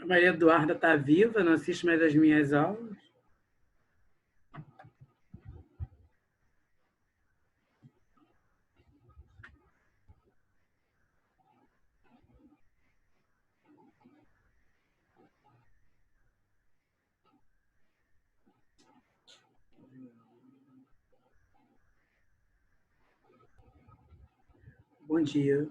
A Maria Eduarda está viva, não assiste mais as minhas aulas. Bom dia.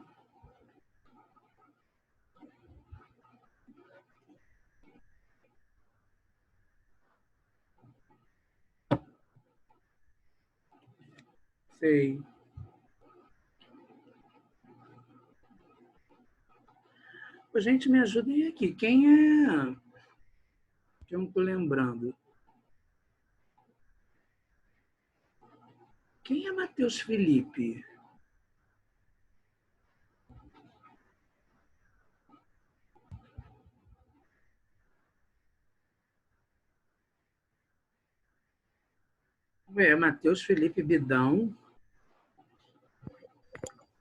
Sei. Ô, gente, me ajudem aqui. Quem é... Eu não estou lembrando. Quem é Matheus Felipe? É Matheus Felipe Bidão.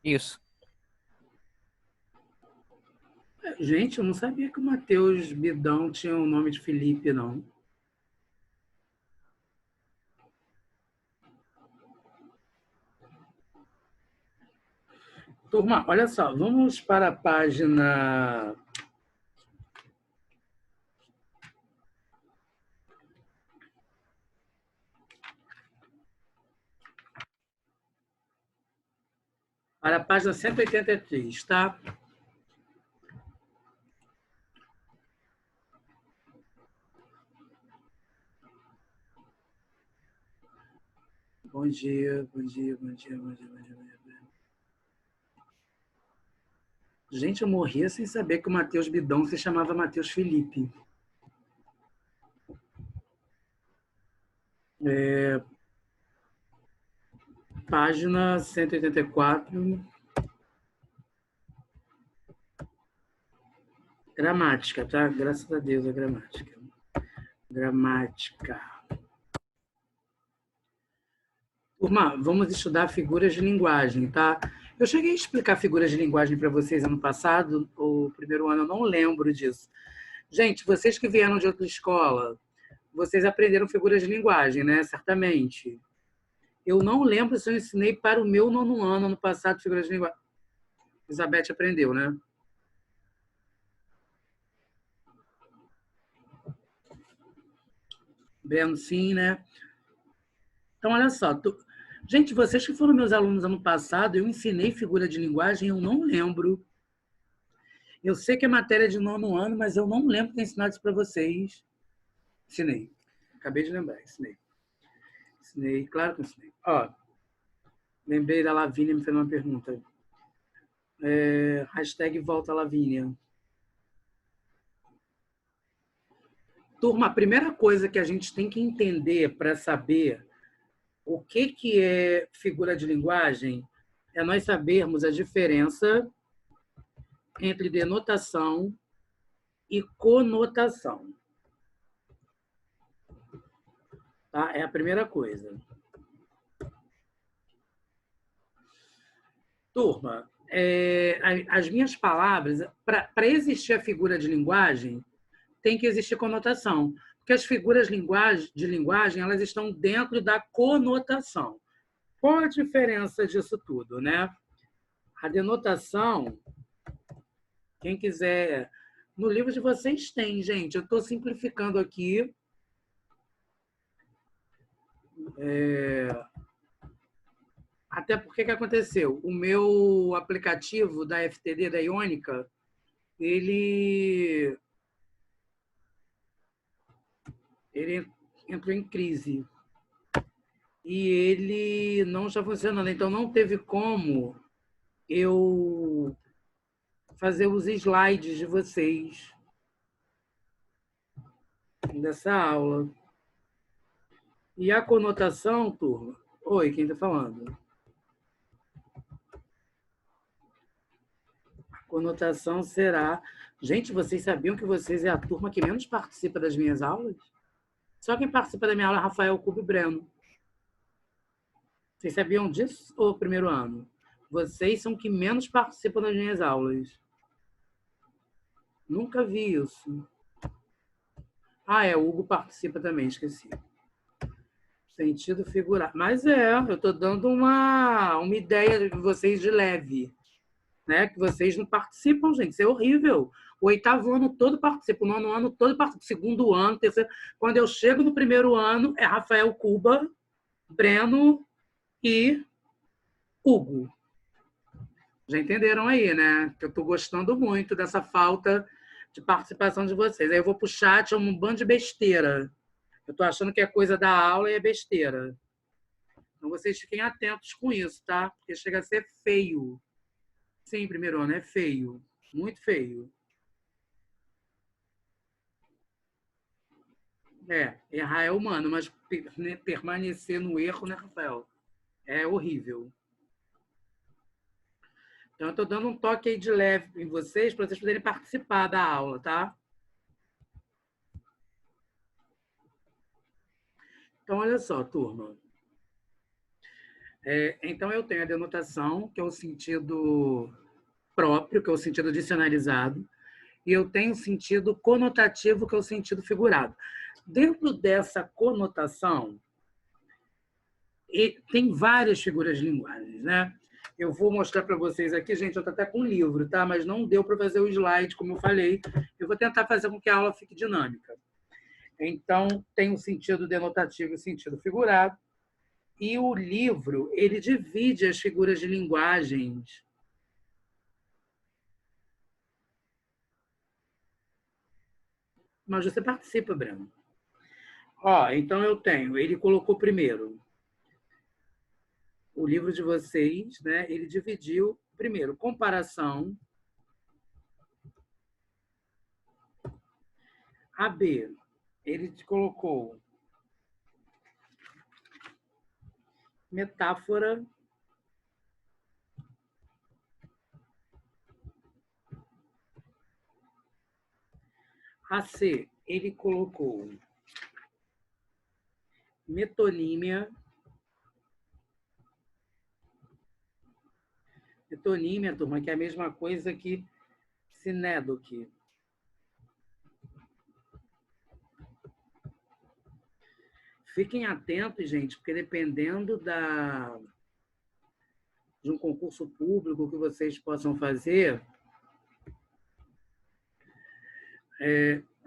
Isso. Gente, eu não sabia que o Matheus Bidão tinha o nome de Felipe, não. Turma, olha só, vamos para a página... Para a página 183, tá? Bom dia, bom dia, bom dia, bom dia, bom dia, bom dia. Gente, eu morria sem saber que o Matheus Bidão se chamava Matheus Felipe. Página 184. Gramática, tá? Graças a Deus, a gramática. Gramática. Turma, vamos estudar figuras de linguagem, tá? Eu cheguei a explicar figuras de linguagem para vocês ano passado, o primeiro ano, eu não lembro disso. Gente, vocês que vieram de outra escola, vocês aprenderam figuras de linguagem, né? Certamente. Eu não lembro se eu ensinei para o meu nono ano passado, figuras de linguagem. Elizabeth aprendeu, né? Breno, sim, né? Então, olha só. Gente, vocês que foram meus alunos ano passado, eu ensinei figura de linguagem, eu não lembro. Eu sei que é matéria de nono ano, mas eu não lembro de ter ensinado isso para vocês. Ensinei. Acabei de lembrar, ensinei. Ensinei, claro que ensinei. Ó, lembrei da Lavínia me fazendo uma pergunta. Hashtag volta Lavínia. Turma, a primeira coisa que a gente tem que entender para saber o que é figura de linguagem é nós sabermos a diferença entre denotação e conotação. Tá? É a primeira coisa. Turma, as minhas palavras, para existir a figura de linguagem, tem que existir conotação. Porque as figuras de linguagem elas estão dentro da conotação. Qual a diferença disso tudo, né? A denotação, quem quiser... No livro de vocês tem, gente. Eu estou simplificando aqui. Até porque que aconteceu? O meu aplicativo da FTD, da Iônica, ele entrou em crise. E ele não está funcionando. Então, não teve como eu fazer os slides de vocês dessa aula. E a conotação, turma... Oi, quem está falando? A conotação será... Gente, vocês sabiam que vocês é a turma que menos participa das minhas aulas? Só quem participa da minha aula é Rafael Cubo e Breno. Vocês sabiam disso ou primeiro ano? Vocês são que menos participam das minhas aulas. Nunca vi isso. Ah, o Hugo participa também, esqueci. Sentido figurado. Mas eu estou dando uma ideia de vocês de leve, né? Que vocês não participam, gente. Isso é horrível. O oitavo ano todo participa, o nono ano todo participa, o segundo ano, terceiro. Quando eu chego no primeiro ano, é Rafael Cuba, Breno e Hugo. Já entenderam aí, né? Que eu estou gostando muito dessa falta de participação de vocês. Aí eu vou para o chat, é um bando de besteira. Eu estou achando que é coisa da aula e é besteira. Então vocês fiquem atentos com isso, tá? Porque chega a ser feio. Sim, primeiro ano é feio. Muito feio. Errar é humano, mas permanecer no erro, né, Rafael? É horrível. Então, eu estou dando um toque aí de leve em vocês para vocês poderem participar da aula, tá? Então, olha só, turma. Então, eu tenho a denotação, que é o sentido próprio, que é o sentido dicionarizado, e eu tenho o sentido conotativo, que é o sentido figurado. Dentro dessa conotação, tem várias figuras de linguagem, né? Eu vou mostrar para vocês aqui, gente, eu estou até com um livro, tá? Mas não deu para fazer o slide, como eu falei. Eu vou tentar fazer com que a aula fique dinâmica. Então, tem o sentido denotativo e o sentido figurado. E o livro, ele divide as figuras de linguagens. Mas você participa, Breno. Então eu tenho, ele colocou primeiro o livro de vocês, né? Ele dividiu primeiro comparação, a B, ele colocou metáfora, a C, ele colocou metonímia. Metonímia, turma, que é a mesma coisa que sinédoque. Fiquem atentos, gente, porque dependendo de um concurso público que vocês possam fazer.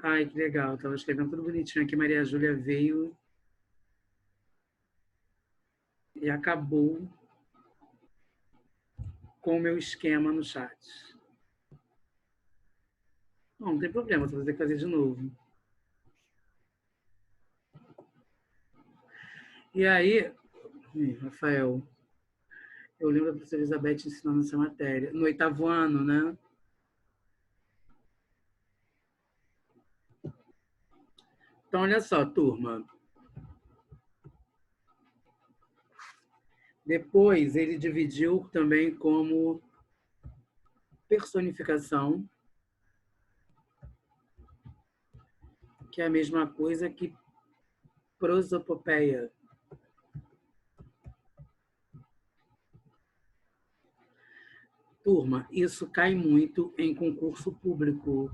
Ai, que legal, estava escrevendo tudo bonitinho aqui. Maria Júlia veio e acabou com o meu esquema no chat. Não tem problema, você vai ter que fazer de novo. E aí, Rafael, eu lembro da professora Elizabeth ensinando essa matéria, no oitavo ano, né? Então, olha só, turma. Depois, ele dividiu também como personificação, que é a mesma coisa que prosopopeia. Turma, isso cai muito em concurso público.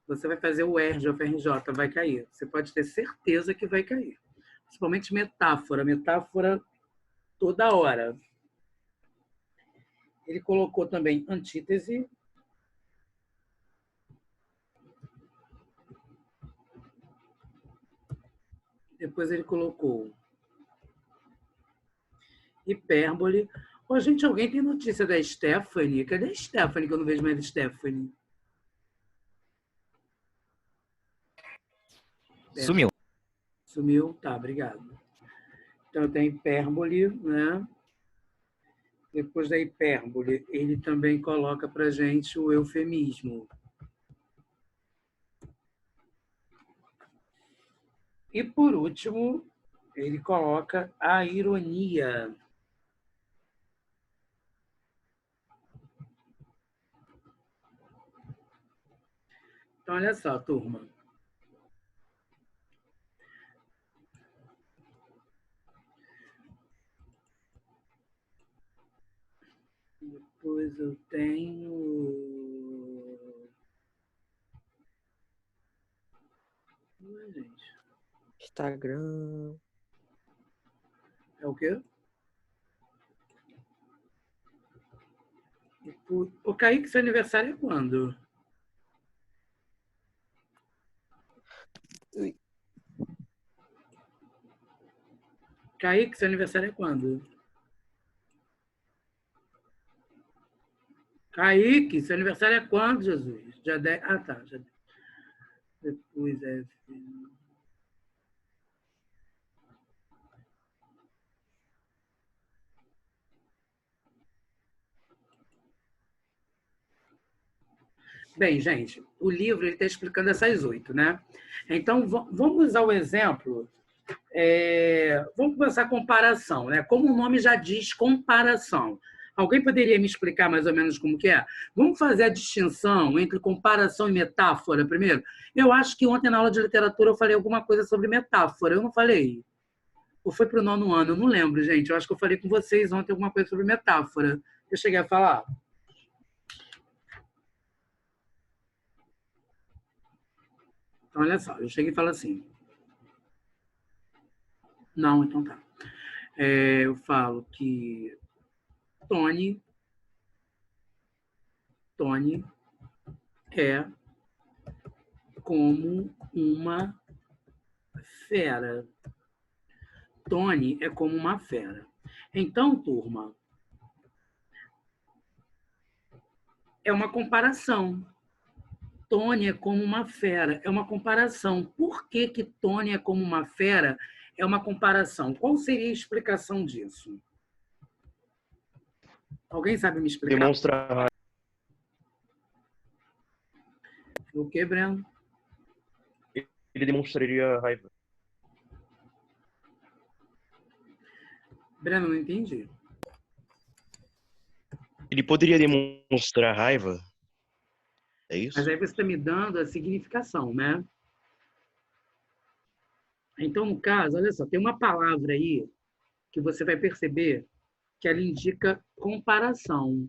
Você vai fazer o ERJ, o FRJ, vai cair. Você pode ter certeza que vai cair. Principalmente metáfora. Metáfora toda hora. Ele colocou também antítese. Depois ele colocou hipérbole. Gente, alguém tem notícia da Stephanie? Cadê a Stephanie, que eu não vejo mais a Stephanie? Sumiu. Sumiu? Tá, obrigado. Então, tem hipérbole, né? Depois da hipérbole, ele também coloca para a gente o eufemismo. E, por último, ele coloca a ironia. Então, olha só, turma. Depois eu tenho gente? Instagram. É o quê? O Kaique, seu aniversário é quando? Ui. Kaique, seu aniversário é quando? Kaique, seu aniversário é quando, Jesus? Dia 10. Ah, tá. Já... Depois é. Bem, gente, o livro está explicando essas 8, né? Então, vamos usar o exemplo. Vamos começar a comparação, né? Como o nome já diz, comparação. Alguém poderia me explicar mais ou menos como que é? Vamos fazer a distinção entre comparação e metáfora primeiro? Eu acho que ontem na aula de literatura eu falei alguma coisa sobre metáfora. Eu não falei? Ou foi para o 9º ano? Eu não lembro, gente. Eu acho que eu falei com vocês ontem alguma coisa sobre metáfora. Eu cheguei a falar? Então, olha só. Eu cheguei e falo assim. Não, então tá. Eu falo que Tony é como uma fera. Tony é como uma fera. Então, turma, é uma comparação. Tony é como uma fera, é uma comparação. Por que que Tony é como uma fera? É uma comparação. Qual seria a explicação disso? Alguém sabe me explicar? Demonstra O que, Breno? ele demonstraria raiva. Breno, não entendi. Ele poderia demonstrar raiva? É isso? Mas aí você está me dando a significação, né? Então, no caso, olha só, tem uma palavra aí que você vai perceber que ela indica comparação.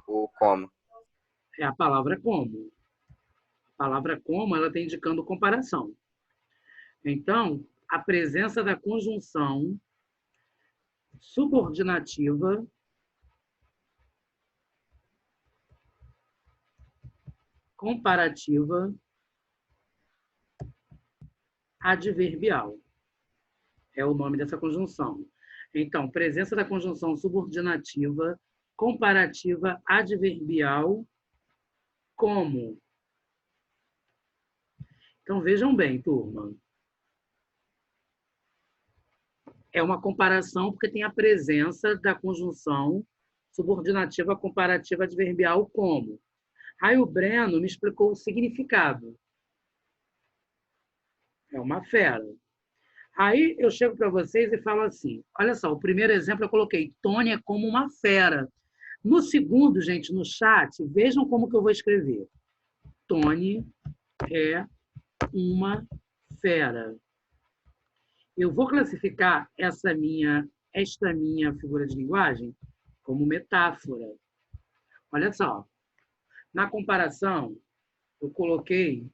O como? É a palavra como. A palavra como, ela está indicando comparação. Então, a presença da conjunção subordinativa comparativa adverbial é o nome dessa conjunção. Então, presença da conjunção subordinativa comparativa adverbial como. Então, vejam bem, turma. É uma comparação porque tem a presença da conjunção subordinativa comparativa adverbial como. Aí o Breno me explicou o significado. É uma fera. Aí eu chego para vocês e falo assim: olha só, o primeiro exemplo eu coloquei, Tony é como uma fera. No segundo, gente, no chat, vejam como que eu vou escrever. Tony é uma fera. Eu vou classificar esta minha figura de linguagem como metáfora. Olha só, na comparação, eu coloquei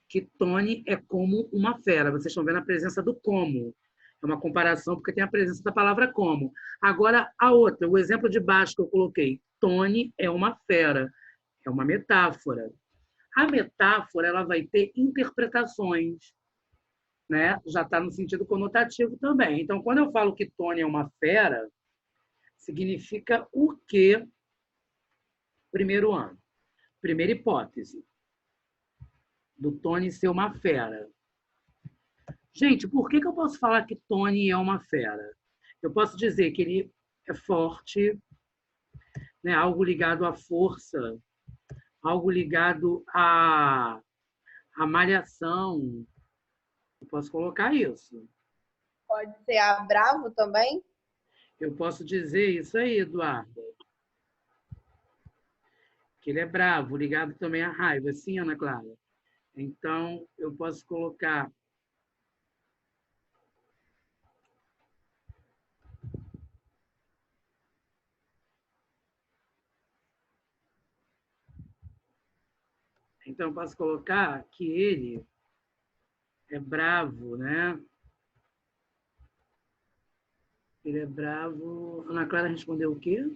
que Tony é como uma fera. Vocês estão vendo a presença do como. É uma comparação porque tem a presença da palavra como. Agora, a outra, o exemplo de baixo que eu coloquei, Tony é uma fera. É uma metáfora. A metáfora ela vai ter interpretações, né? Já está no sentido conotativo também. Então, quando eu falo que Tony é uma fera, significa o quê? Primeiro ano. Primeira hipótese do Tony ser uma fera. Gente, por que eu posso falar que Tony é uma fera? Eu posso dizer que ele é forte, né? Algo ligado à força, algo ligado à malhação. Eu posso colocar isso. Pode ser a bravo também? Eu posso dizer isso aí, Eduardo. Que ele é bravo, ligado também à raiva. Sim, Ana Clara? Então, eu posso colocar Então, eu posso colocar que ele é bravo, né? Ele é bravo. Ana Clara respondeu o quê?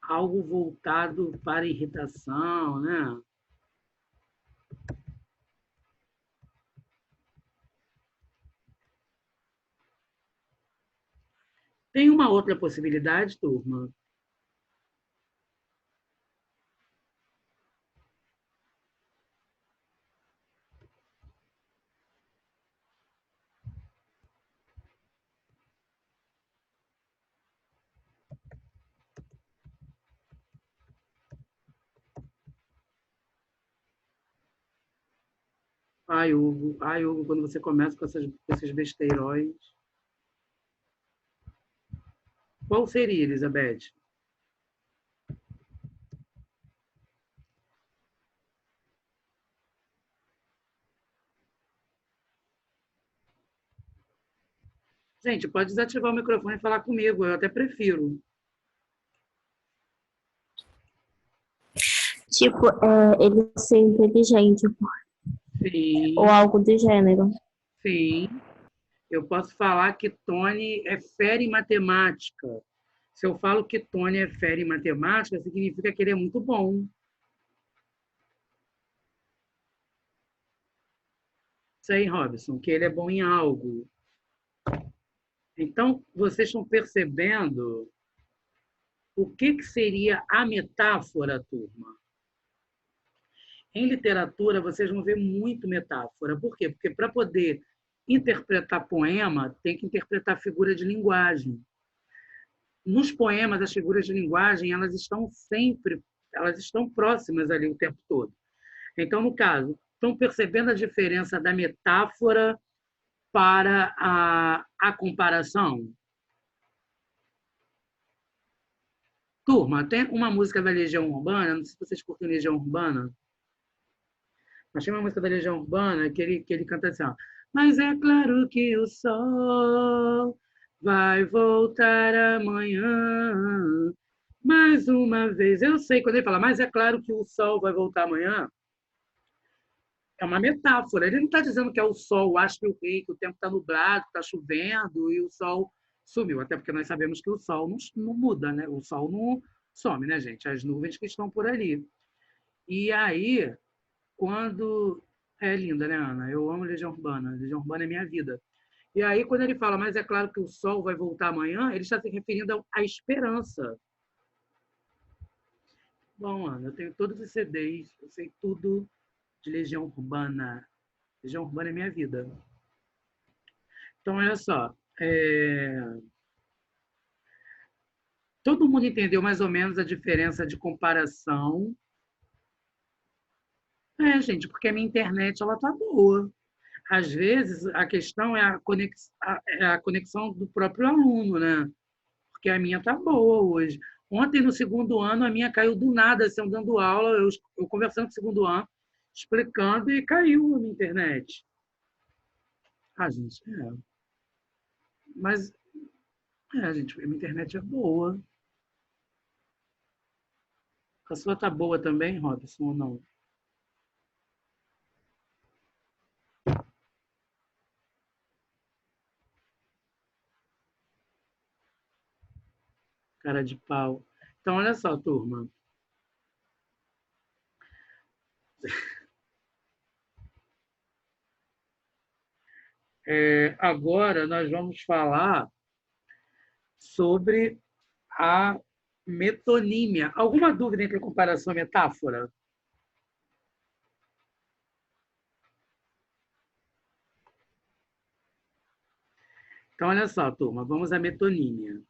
Algo voltado para irritação, né? Tem uma outra possibilidade, turma? Ai, Hugo, quando você começa com esses besteiróis. Qual seria, Elizabeth? Gente, pode desativar o microfone e falar comigo, eu até prefiro. Tipo, ele ser inteligente Sim, ou algo do gênero. sim. Eu posso falar que Tony é fera em matemática. Se eu falo que Tony é fera em matemática, significa que ele é muito bom. Isso aí, Robson, que ele é bom em algo. Então, vocês estão percebendo o que seria a metáfora, turma? Em literatura, vocês vão ver muito metáfora. Por quê? Porque para poder interpretar poema, tem que interpretar figura de linguagem. Nos poemas, as figuras de linguagem, elas estão próximas ali o tempo todo. Então, no caso, estão percebendo a diferença da metáfora para a comparação? Turma, tem uma música da Legião Urbana, não sei se vocês curtem Legião Urbana, mas tem uma música da Legião Urbana que ele canta assim, ó, mas é claro que o sol vai voltar amanhã. Mais uma vez. Eu sei, quando ele fala, mas é claro que o sol vai voltar amanhã, é uma metáfora. Ele não está dizendo que é o sol, acho que o tempo está nublado, está chovendo e o sol sumiu. Até porque nós sabemos que o sol não muda, né? O sol não some, né, gente? As nuvens que estão por ali. E aí, quando... É linda, né, Ana? Eu amo Legião Urbana. Legião Urbana é minha vida. E aí, quando ele fala, mas é claro que o sol vai voltar amanhã, ele está se referindo à esperança. Bom, Ana, eu tenho todos os CDs, eu sei tudo de Legião Urbana. Legião Urbana é minha vida. Então, olha só. Todo mundo entendeu mais ou menos a diferença de comparação? Gente, porque a minha internet ela tá boa. Às vezes, a questão é a conexão do próprio aluno, né? Porque a minha tá boa hoje. Ontem, no segundo ano, a minha caiu do nada, assim, eu dando aula, eu conversando com o segundo ano, explicando, e caiu a minha internet. Gente, mas, gente, a minha internet é boa. A sua tá boa também, Robson, ou não? Cara de pau. Então, olha só, turma. Agora nós vamos falar sobre a metonímia. Alguma dúvida entre comparação e metáfora? Então, olha só, turma, vamos à metonímia.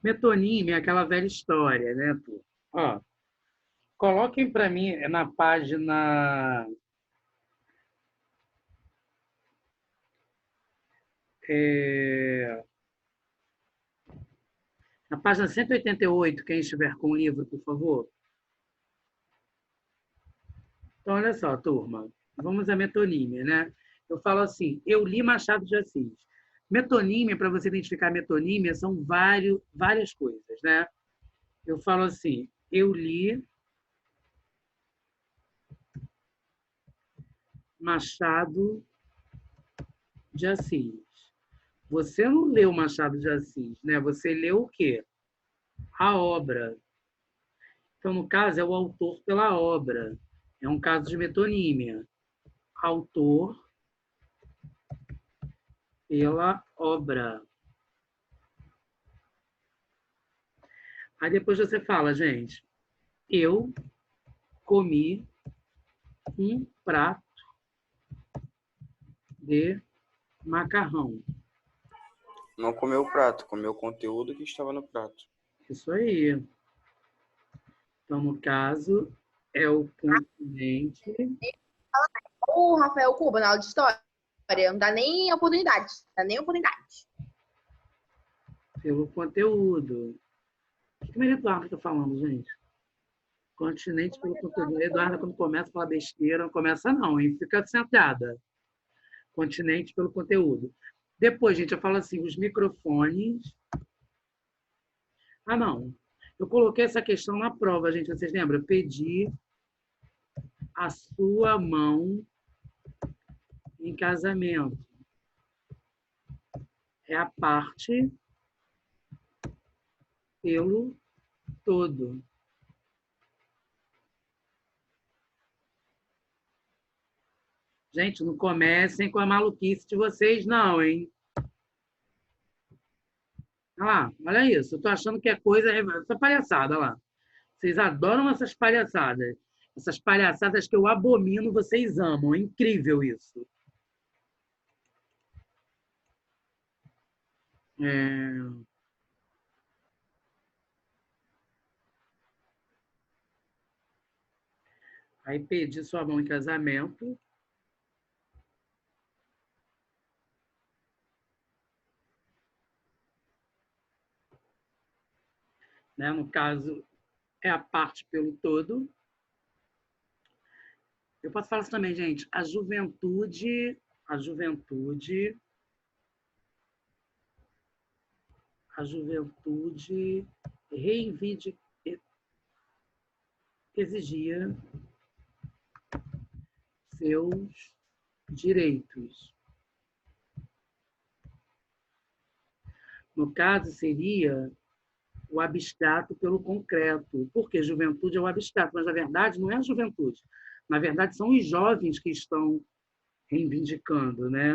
Metonímia é aquela velha história, né, turma? Ó, coloquem para mim na página... na página 188, quem estiver com o livro, por favor. Então, olha só, turma, vamos à metonímia, né? Eu falo assim, eu li Machado de Assis. Metonímia, para você identificar metonímia, são várias coisas, né? Eu falo assim, eu li Machado de Assis. Você não leu Machado de Assis, né? Você leu o quê? A obra. Então, no caso, é o autor pela obra. É um caso de metonímia. Autor pela obra. Aí depois você fala, gente, eu comi um prato de macarrão. Não comeu o prato, comeu o conteúdo que estava no prato. Isso aí. Então, no caso, é o continente O Rafael Cuba, na aula de história, não dá nem oportunidade. Dá nem oportunidade. pelo conteúdo. O que a Maria Eduarda está falando, gente? Continente pelo conteúdo. Maria Eduarda, quando começa a falar besteira, não começa não, hein? Fica sentada. Continente pelo conteúdo. Depois, gente, eu falo assim, os microfones. Ah, não. Eu coloquei essa questão na prova, gente. Vocês lembram? Eu pedi a sua mão em casamento. É a parte pelo todo. Gente, não comecem com a maluquice de vocês, não, hein? Olha lá, olha isso. Eu tô achando que é coisa. Essa palhaçada, olha lá. Vocês adoram essas palhaçadas. Essas palhaçadas que eu abomino, vocês amam. É incrível isso. É... Aí pedi sua mão em casamento. Né? No caso, é a parte pelo todo. Eu posso falar isso também, gente. A juventude exigia seus direitos. No caso, seria o abstrato pelo concreto. Porque juventude é o abstrato, mas, na verdade, não é a juventude. Na verdade, são os jovens que estão reivindicando, né?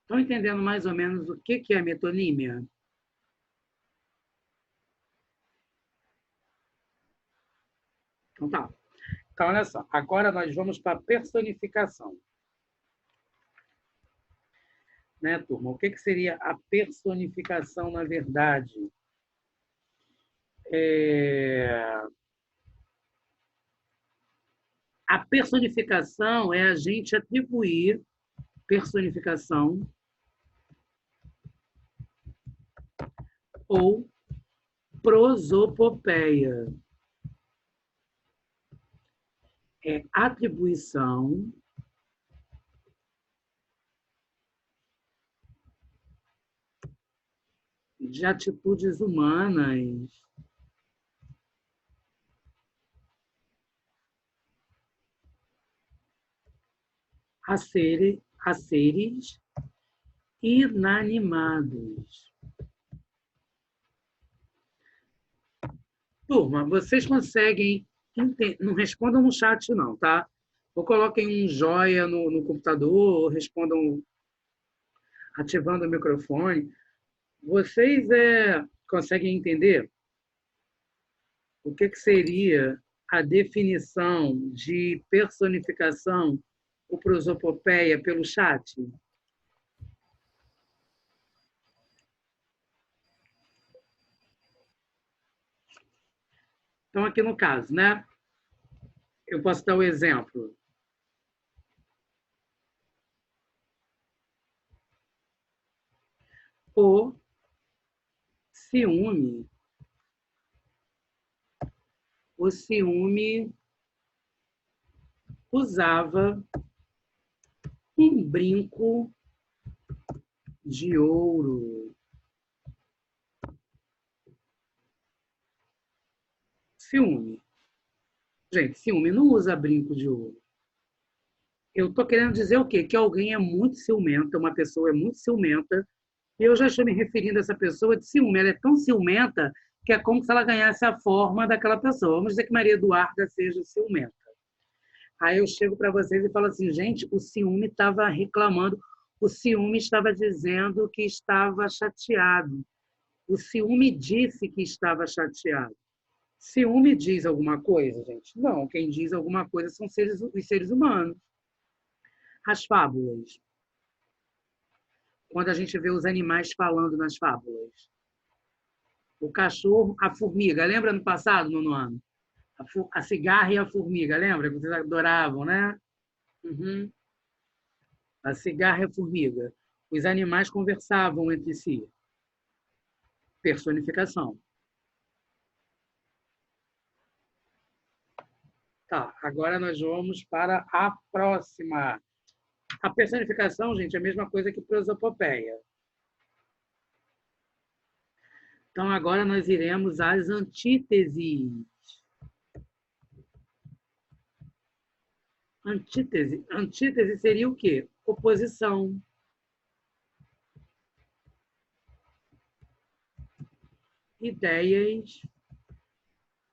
Estão entendendo mais ou menos o que é metonímia? Então tá. Então, olha só. Agora nós vamos para a personificação. Né, turma? O que seria a personificação, na verdade? A personificação é a gente atribuir personificação ou prosopopeia. É atribuição de atitudes humanas a seres inanimados. Turma, vocês conseguem... Não respondam no chat, não, tá? Ou coloquem um joia no computador, ou respondam ativando o microfone. Vocês conseguem entender o que seria a definição de personificação ou prosopopeia pelo chat? Então, aqui no caso, né? Eu posso dar o exemplo. O ciúme. O ciúme usava um brinco de ouro. Ciúme. Gente, ciúme não usa brinco de ouro. Eu estou querendo dizer o quê? Que alguém é muito ciumenta, uma pessoa é muito ciumenta, e eu já estou me referindo a essa pessoa de ciúme. Ela é tão ciumenta que é como se ela ganhasse a forma daquela pessoa. Vamos dizer que Maria Eduarda seja ciumenta. Aí eu chego para vocês e falo assim, gente, o ciúme estava reclamando, o ciúme estava dizendo que estava chateado. O ciúme disse que estava chateado. Ciúme diz alguma coisa, gente? Não, quem diz alguma coisa são os seres humanos. As fábulas. Quando a gente vê os animais falando nas fábulas. O cachorro, a formiga. Lembra no passado, no ano? A cigarra e a formiga, lembra? Que vocês adoravam, né? Uhum. A cigarra e a formiga. Os animais conversavam entre si. Personificação. Tá, agora nós vamos para a próxima. A personificação, gente, é a mesma coisa que prosopopeia. Então, agora nós iremos às antíteses. Antítese. Antítese seria o quê? Oposição. Ideias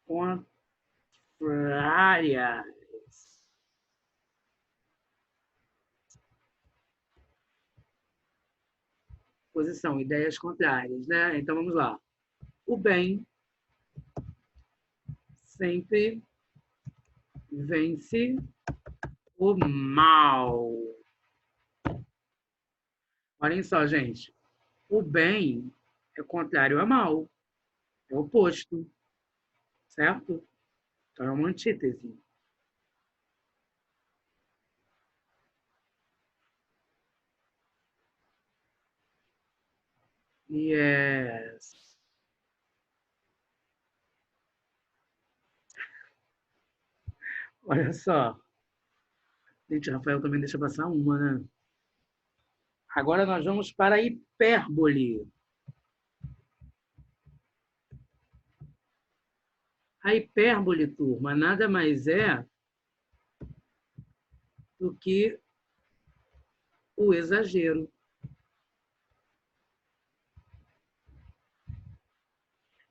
contrárias. Oposição, ideias contrárias, né? Então, vamos lá. O bem sempre vence o mal. Olhem só, gente. O bem é contrário a mal. É oposto. Certo? Então, é uma antítese. Yes. Olha só. Gente, Rafael também deixa passar uma, né? Agora nós vamos para a hipérbole. A hipérbole, turma, nada mais é do que o exagero.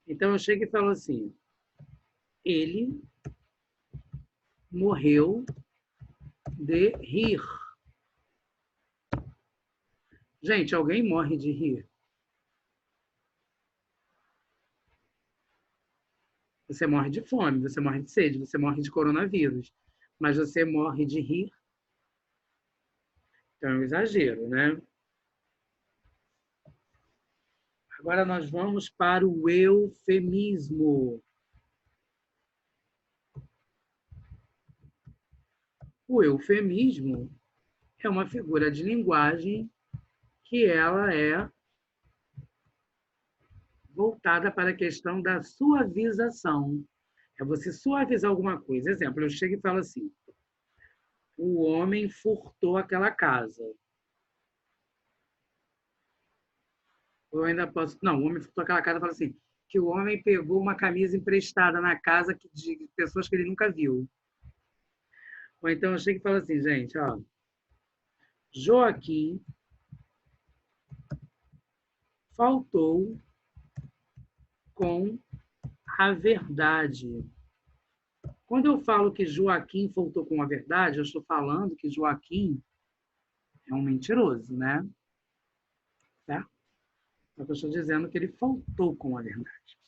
Então, eu chego e falo assim, ele morreu de rir. Gente, alguém morre de rir? Você morre de fome, você morre de sede, você morre de coronavírus. Mas você morre de rir? Então, é um exagero, né? Agora nós vamos para o eufemismo. O eufemismo é uma figura de linguagem que ela é voltada para a questão da suavização. É você suavizar alguma coisa. Exemplo, eu chego e falo assim, o homem furtou aquela casa. Eu ainda posso... Não, o homem furtou aquela casa e fala assim, que o homem pegou uma camisa emprestada na casa de pessoas que ele nunca viu. Ou então eu chego e falo assim, gente, ó, Joaquim faltou com a verdade. Quando eu falo que Joaquim faltou com a verdade, eu estou falando que Joaquim é um mentiroso, né? Certo? Então, eu estou dizendo que ele faltou com a verdade.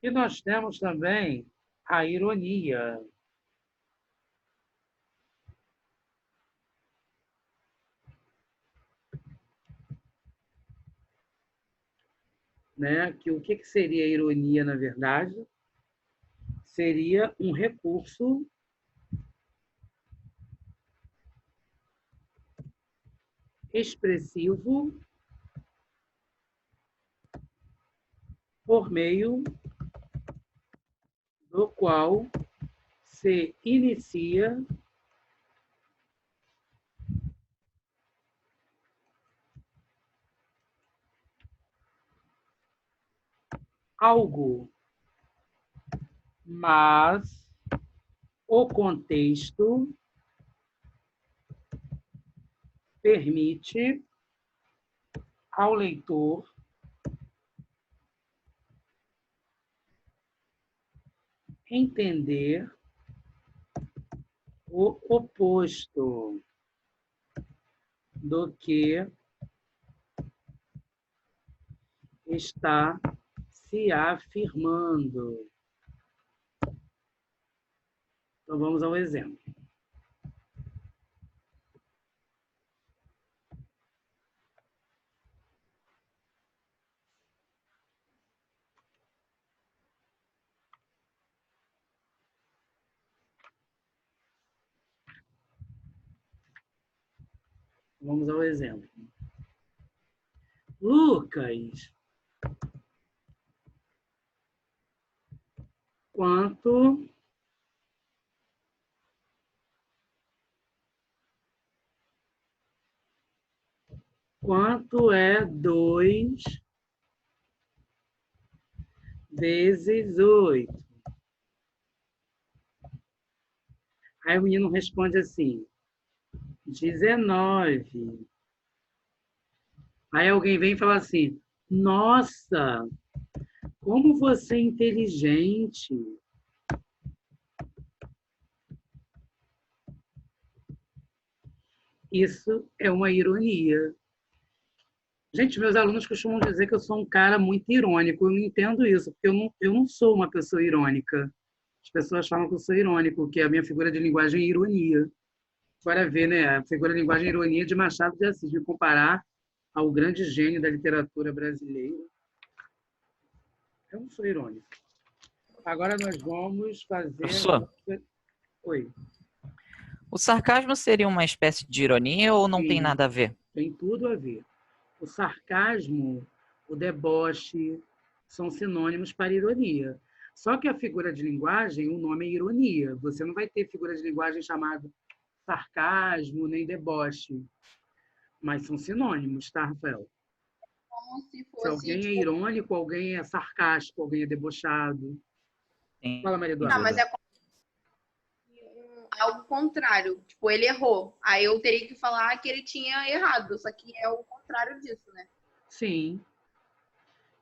E nós temos também a ironia. Né? Que o que seria ironia, na verdade? Seria um recurso expressivo por meio do qual se inicia algo, mas o contexto permite ao leitor entender o oposto do que está se afirmando. Então, vamos ao exemplo. Vamos ao exemplo. Lucas, quanto é 2 vezes 8? Aí o menino responde assim, 19. Aí alguém vem e fala assim, nossa, como você é inteligente. Isso é uma ironia. Gente, meus alunos costumam dizer que eu sou um cara muito irônico. Eu não entendo isso, porque eu não sou uma pessoa irônica. As pessoas falam que eu sou irônico, que a minha figura de linguagem é ironia. Bora ver, né? A figura de linguagem é ironia de Machado de Assis, me comparar ao grande gênio da literatura brasileira. Eu não sou irônico. Agora nós vamos fazer... Professor, Oi. o sarcasmo seria uma espécie de ironia ou não tem Sim, nada a ver? tem tudo a ver. O sarcasmo, o deboche, são sinônimos para ironia. Só que a figura de linguagem, o nome é ironia. Você não vai ter figura de linguagem chamada sarcasmo nem deboche. Mas são sinônimos, tá, Rafael? Como se Se fosse, alguém é tipo, irônico, alguém é sarcástico, alguém é debochado. Sim. Fala, Maria Não, Eduarda. mas é algo contrário. Tipo, ele errou. Aí eu teria que falar que ele tinha errado. Só que é o contrário disso, né? Sim.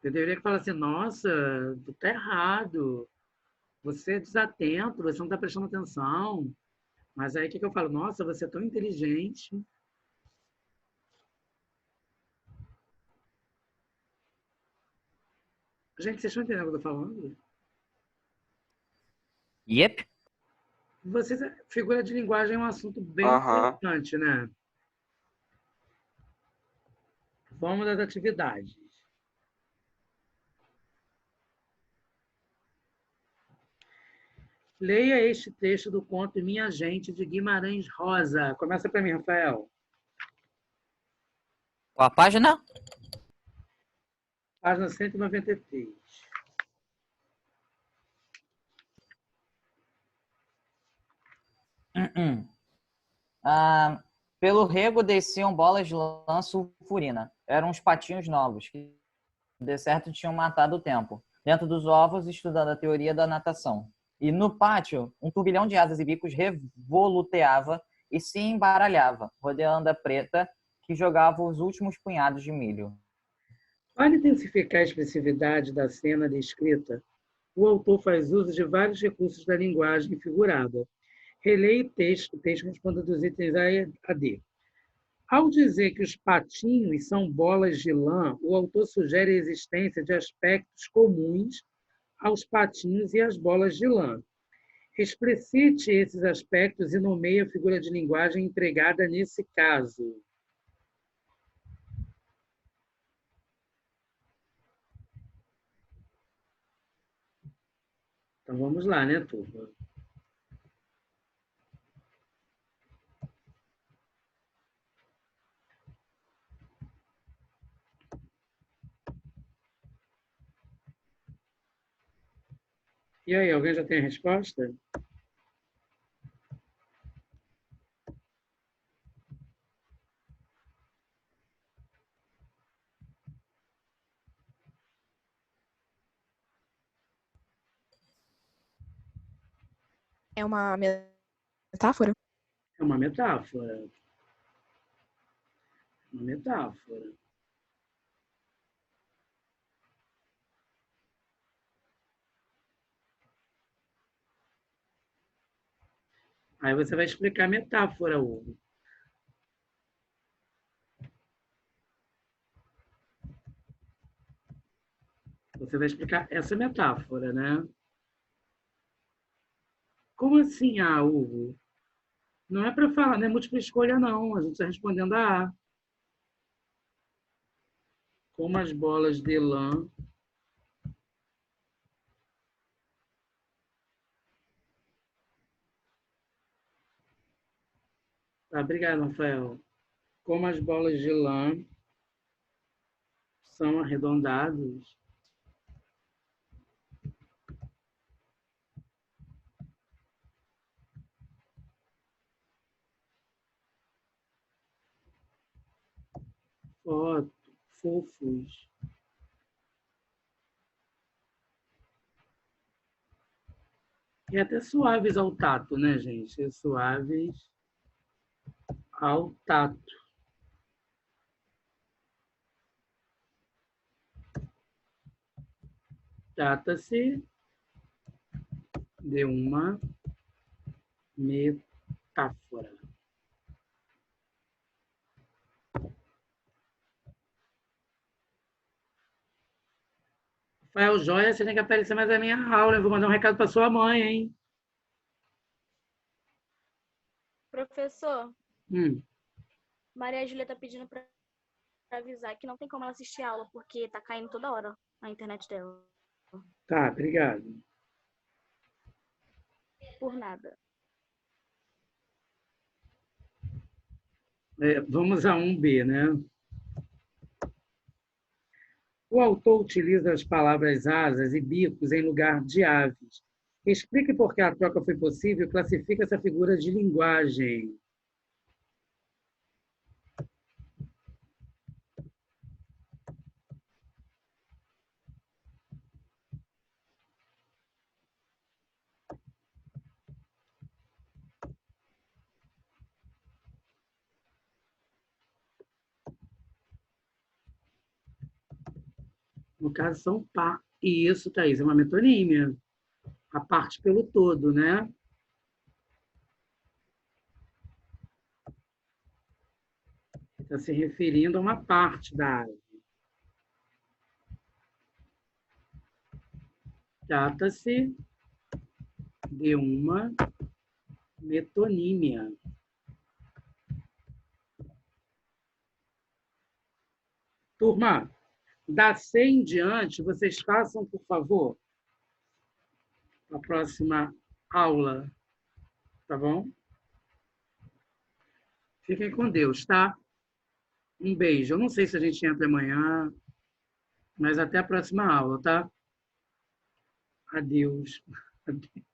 Eu deveria falar assim, nossa, tu tá errado. Você é desatento, você não está prestando atenção. Mas aí o que eu falo? Nossa, você é tão inteligente. Gente, vocês estão entendendo o que eu estou falando? Yep. Figura de linguagem é um assunto bem Aham. importante, né? Vamos das atividades. Leia este texto do conto Minha Gente, de Guimarães Rosa. Começa para mim, Rafael. Qual a página? Página 193. Pelo rego desciam bolas de lã sulfurina. Eram uns patinhos novos, que de certo tinham matado o tempo. Dentro dos ovos, estudando a teoria da natação. E no pátio, um turbilhão de asas e bicos revoluteava e se embaralhava, rodeando a preta, que jogava os últimos punhados de milho. Para intensificar a expressividade da cena descrita, o autor faz uso de vários recursos da linguagem figurada. Releia o texto responda dos itens A a D. Ao dizer que os patinhos são bolas de lã, o autor sugere a existência de aspectos comuns aos patinhos e às bolas de lã. Explicite esses aspectos e nomeie a figura de linguagem empregada nesse caso. Então vamos lá, né, turma? E aí, alguém já tem a resposta? É uma metáfora? É uma metáfora. Uma metáfora. Aí você vai explicar a metáfora, Hugo. Você vai explicar essa metáfora, né? Como assim, Hugo? Não é para falar, não é múltipla escolha, não. A gente está respondendo a A. Como as bolas de lã. Tá, obrigado, Rafael. Como as bolas de lã são arredondadas. Fofos. E até suaves ao tato, né, gente? Suaves ao tato. Trata-se de uma metáfora. Rafael Joia, você tem que aparecer mais na minha aula. Eu vou mandar um recado para sua mãe, hein? Professor, Hum. Maria Júlia tá pedindo para avisar que não tem como ela assistir a aula, porque tá caindo toda hora a internet dela. Tá, obrigado. Por nada. Vamos a 1B, né? O autor utiliza as palavras asas e bicos em lugar de aves. Explique por que a troca foi possível e classifique essa figura de linguagem. No caso, são par. E isso, Thaís, é uma metonímia. A parte pelo todo, né? Está se referindo a uma parte da ave. Trata-se de uma metonímia. Turma, da C em diante, vocês façam, por favor, a próxima aula, tá bom? Fiquem com Deus, tá? Um beijo. Eu não sei se a gente entra amanhã, mas até a próxima aula, tá? Adeus. Adeus.